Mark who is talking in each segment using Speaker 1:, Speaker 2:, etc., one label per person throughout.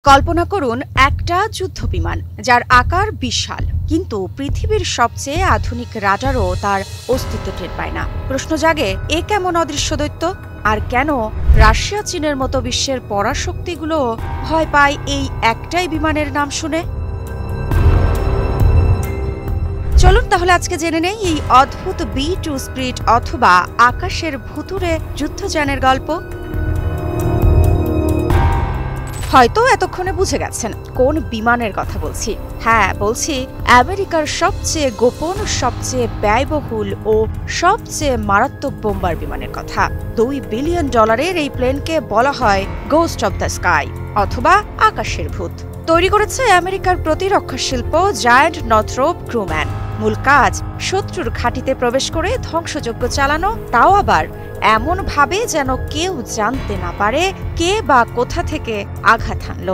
Speaker 1: কল্পনা করুন একটা যুদ্ধবিমান যার আকার বিশাল, কিন্তু পৃথিবীর সবচেয়ে আধুনিক রাডারও তার অস্তিত্ব টের পায় না। প্রশ্ন জাগে, এ কেমন অদৃশ্য দৈত্য? আর কেন রাশিয়া চীনের মতো বিশ্বের পরাশক্তিগুলো ভয় পায় এই একটাই বিমানের নাম শুনে? চলুন তাহলে আজকে জেনে নেই এই অদ্ভুত B-2 স্পিরিট অথবা আকাশের ভুতুড়ে যুদ্ধযানের গল্প। হয়তো এতক্ষণে বুঝে গেছেন কোন বিমানের কথা বলছি। হ্যাঁ, বলছি আমেরিকার সবচেয়ে গোপন, সবচেয়ে ব্যয়বহুল ও সবচেয়ে মারাত্মক বোম্বার বিমানের কথা। $2 বিলিয়ন এই প্লেনকে বলা হয় গোস্ট অব দ্য স্কাই অথবা আকাশের ভূত। তৈরি করেছে আমেরিকার প্রতিরক্ষা শিল্প জায়ান্ট নথরোপ গ্রুম্যান। মূল কাজ শত্রুর ঘাঁটিতে প্রবেশ করে ধ্বংসযজ্ঞ চালানো, তাও আবার এমন ভাবে যেন কেউ জানতে না পারে কে বা কোথা থেকে আঘাত হানল।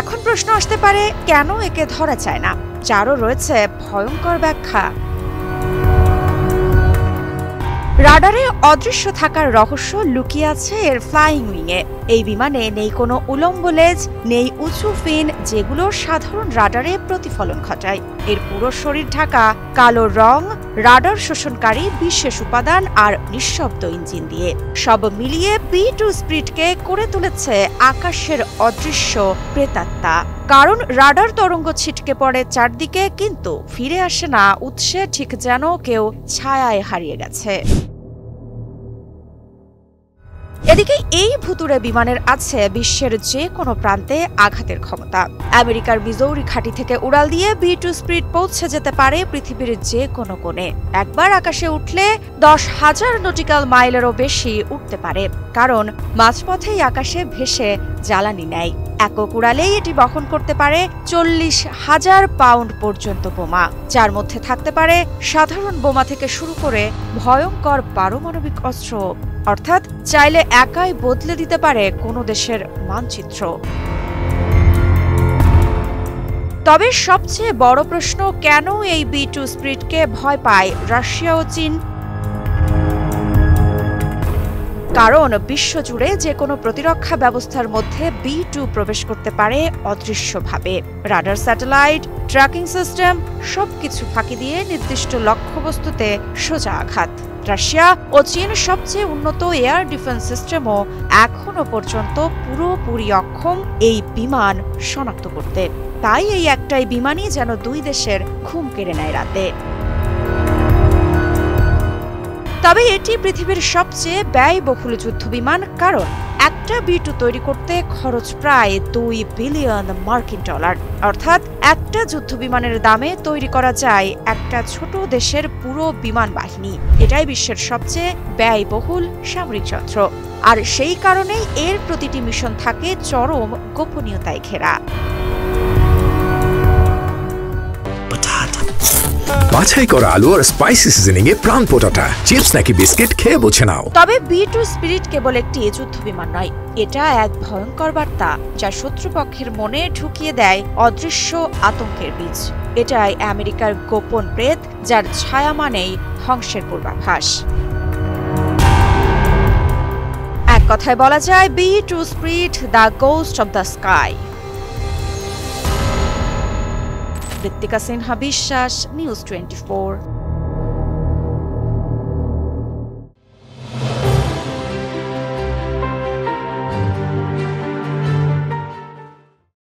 Speaker 1: এখন প্রশ্ন আসতে পারে, কেন একে ধরা যায় না? যারও রয়েছে ভয়ঙ্কর ব্যাখ্যা। রাডারে অদৃশ্য থাকার রহস্য লুকিয়ে আছে এর ফ্লাইং উইংয়ে। এই বিমানে নেই কোনো উলম্ব লেজ, নেই উঁচু ফিন যেগুলো সাধারণ রাডারে প্রতিফলন ঘটায়। এর পুরো শরীর ঢাকা কালো রং, রাডার শোষণকারী বিশেষ উপাদান আর নিঃশব্দ ইঞ্জিন দিয়ে। সব মিলিয়ে B-2 স্পিরিটকে করে তুলেছে আকাশের অদৃশ্য প্রেতাত্মা। কারণ রাডার তরঙ্গ ছিটকে পড়ে চারদিকে, কিন্তু ফিরে আসে না উৎসে, ঠিক যেন কেউ ছায়ায় হারিয়ে গেছে। এদিকে এই ভুতুড়ে বিমানের আছে বিশ্বের যে কোনো প্রান্তে আঘাতের ক্ষমতা। আমেরিকার মিজৌরি ঘাঁটি থেকে উড়াল দিয়ে B-2 স্পিরিট পৌঁছে যেতে পারে পৃথিবীর যে কোনো কোণে। একবার আকাশে উঠলে 10,000 নটিক্যাল মাইলেরও বেশি উঠতে পারে, কারণ মাঝপথেই আকাশে ভেসে জ্বালানি নেয়। একক উড়ালেই এটি বহন করতে পারে 40,000 পাউন্ড পর্যন্ত বোমা, যার মধ্যে থাকতে পারে সাধারণ বোমা থেকে শুরু করে ভয়ঙ্কর পারমাণবিক অস্ত্র। অর্থাৎ চাইলে একাই বদলে দিতে পারে কোনো দেশের মানচিত্র। তবে সবচেয়ে বড় প্রশ্ন, কেন এই B-2 স্পিরিটকে ভয় পায় রাশিয়া ও চীন? কারণ বিশ্বজুড়ে যে কোনো প্রতিরক্ষা ব্যবস্থার মধ্যে B-2 প্রবেশ করতে পারে অদৃশ্যভাবে। রাডার, স্যাটেলাইট, ট্র্যাকিং সিস্টেম সবকিছু ফাঁকি দিয়ে নির্দিষ্ট লক্ষ্যবস্তুতে সোজা আঘাত। রাশিয়া ও চীন সবচেয়ে উন্নত এয়ার ডিফেন্স সিস্টেমও এখনো পর্যন্ত পুরোপুরি অক্ষম এই বিমান শনাক্ত করতে। তাই এই একটাই বিমানই যেন দুই দেশের ঘুম কেড়ে নেয় রাতে। তবে এটি পৃথিবীর সবচেয়ে ব্যয়বহুল যুদ্ধবিমান, কারণ একটা B-2 তৈরি করতে খরচ প্রায় $2 বিলিয়ন। অর্থাৎ একটা যুদ্ধবিমানের দামে তৈরি করা যায় একটা ছোট দেশের পুরো বিমান বাহিনী। এটাই বিশ্বের সবচেয়ে ব্যয়বহুল সামরিক যন্ত্র, আর সেই কারণেই এর প্রতিটি মিশন থাকে চরম গোপনীয়তায় ঘেরা।
Speaker 2: বাছাই করা আলু আর স্পাইসি সিজনিং এ প্রাণ পোটাটা চিপস নাকি বিস্কিট খেয়ে বোঝে নাও।
Speaker 1: তবে B-2 স্পিরিট কেবল একটি যুদ্ধবিমান নয়, এটা এক ভয়ঙ্কর বার্তা যা শত্রুপক্ষের মনে ঢুকিয়ে দেয় অদৃশ্য আতঙ্কের বীজ। এটাই আমেরিকার গোপন প্রেত, যার ছায়া মানেই ধ্বংসের পূর্বাভাস। এক কথায় বলা যায়, B-2 spirit the ghost of the sky. Ritwika Sinha বিশ্বাস, নিউজ 24।